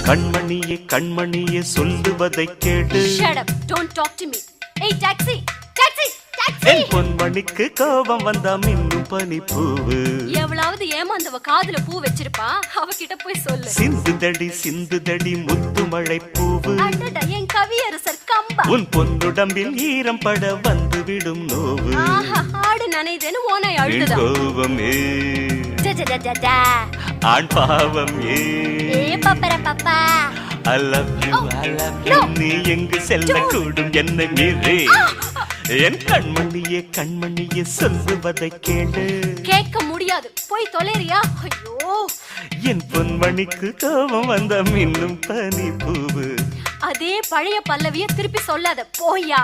கண்மணியே கண்மணியே சொல்லுவதை கேடு. Shut up, don't talk to me. Hey taxi, taxi, taxi. என் பொன்மணிக்கு கோபம் வந்தா மின்னும் பனிப்பூவு. எவ்வளவு ஏமாந்தவ காதுல பூ வச்சிருப்பா, அவகிட்ட போய் சொல்லு. சிந்துதடி முத்து மழை பூவு. அடடா என் கவியரசர் கம்பா. உன் பொன்னுடம்பில் ஈரம் பட வந்து விடும் நோவு. ஆடு நனைதேன்னு ஓனை அழுதுதா. கோபமே ஆண் பாவம் ஏ பப்பர Papa. I love you, I love you. நீ எங்கு செல்லக்கூடும் என்னை மீறி. என் கண்மணியே கண்மணியே சொல்லுவதை கேளு. கேட்க முடியாது, போய் தொலைறியா? ஐயோ, என் பொன்மணிக்கு கோபம் வந்த மின்னும் பனி பூவு. அதே பழைய பல்லவிய திருப்பி சொல்லாத, போயா.